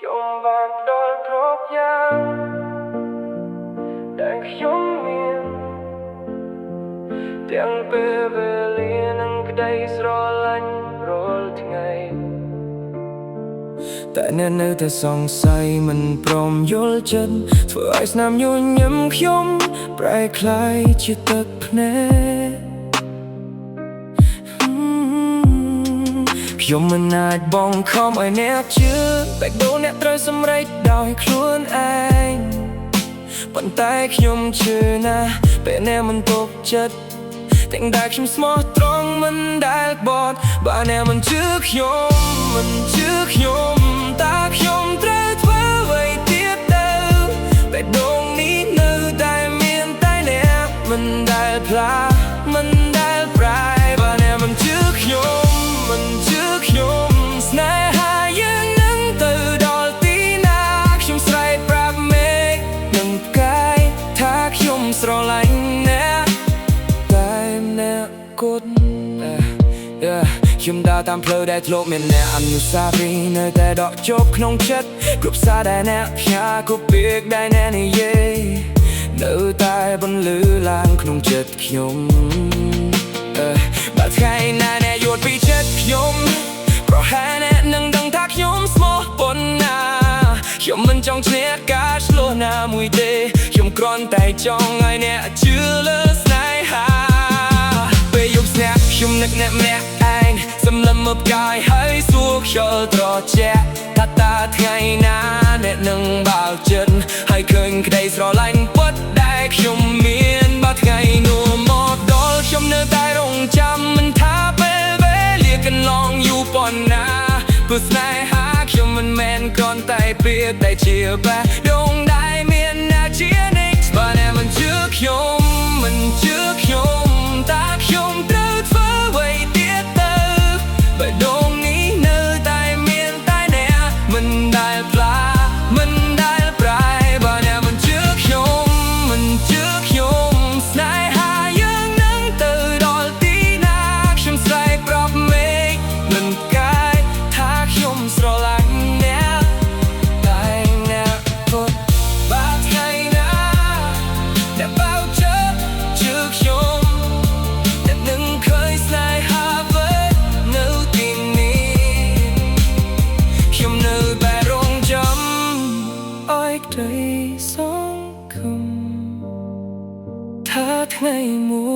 ខ្ញុំបានផ្ដល់គ្រប់យ៉ាងដែលខ្ញុំមានទាំងពេលវេលានិងក្តីស្រឡាញ់រាល់ថ្ងៃតែអ្នកនៅតែសង្ស័យមិនព្រមយល់ចិត្តធ្វើឲ្យស្នាមញញឹមខ្ញុំប្រែคล้ายជាទឹកភ្នែកខ្ញុំមិនអាចបង្ខំឲ្យអ្នកជឿតែដូរអ្នកត្រូវសម្រេចដោយខ្លួនឯងប៉ុន្តែខ្ញុំជឿណាស់ពេលអ្នកមិនទុកចិត្តទាំងដែលខ្ញុំស្មោះត្រង់មិនដែលបត់បើអ្នកមិនជឿខ្ញុំមិនជឿខ្ញុំតើខ្ញុំត្រូវធ្វើអ្វីទៀតទៅតែដងនេះនៅតែមានតែអ្នកមិនដែលផ្លាស់មិនដែលប្រែបើអ្នកមិនជឿខ្ញុំមិនជឿខ្ញុំស្នេហាយើងនឹងទៅដល់ទីណាខ្ញុំស្រែកប្រាប់មេឃនឹងផ្កាយថាខ្ញុំស្រឡាញ់អ្នកតែអ្នកគត់ខ្ញុំដើរតាមផ្លូវដែលធ្លាប់មានអ្នកអនុស្សាវរីយ៍នៅតែដកជាប់ក្នុងចិត្តគ្រប់សារដែលអ្នកផ្ញើគ្រប់ពាក្យដែលអ្នកនិយាយនៅតែបន្លឺឡើងក្នុងចិត្តខ្ញុំបើថ្ងៃណាអ្នកយល់ពីចិត្តខ្ញុំប្រហែលអ្នកនឹងដឹងថាខ្ញុំស្មោះប៉ុណ្ណាខ្ញុំមិនចង់ឈ្នះការឆ្លោះណាមួយទេខ្ញុំគ្រាន់តែចង់ឲ្យអ្នកជឿលើស្នេហាពេលយប់ស្នាក់ខ្ញុំនឹកអ្នកម្នាក់ឯងសម្លឹមមកផ្កាយហើយសួរខ្យល់ត្រជាក់ថាតើថ្ងៃណាអ្នកនឹងបើកចិត្តហើយឃើញក្តីស្រឡាញ់ពិតដែលខ្ញុំមានបើថ្ងៃនោះមកដល់ខ្ញុំនៅតែរងចាំមិនថាពេលវេលាកន្លងយូរប៉ុណ្ណាព្រោះស្នេហាខ្ញុំមិនមែនគ្រាន់តែពាក្យតែជាបេះដូងដែលមានអ្នកជានិច្ចបើអ្នកមិនជឿខ្ញុំមិនជឿខ្ញុំតើខ្ញុំត្រូវធ្វើអ្វីទៀតទៅបេះដូងនេះនៅតែមានតែអ្នកមិនដែលផ្លាស់មិនដែលប្រែបើអ្នកមិនជឿខ្ញុំមិនជឿខ្ញុំស្នេហាយើងនឹងទៅដល់ទីណាខ្ញុំស្រែកប្រាប់មេឃមិនផ្កាយថាខ្ញុំស្រឡាញ់អ្នកតែអ្នកគត់បើថ្ងៃណាអ្នកបើកចិត្តជឿខ្ញុំអ្នកនឹងឃើញស្នេហាវិញនៅទីនេះខ្ញុំនៅតែរងចាំឲ្យក្តីសង្ឃឹមថាថ្ងៃមួយ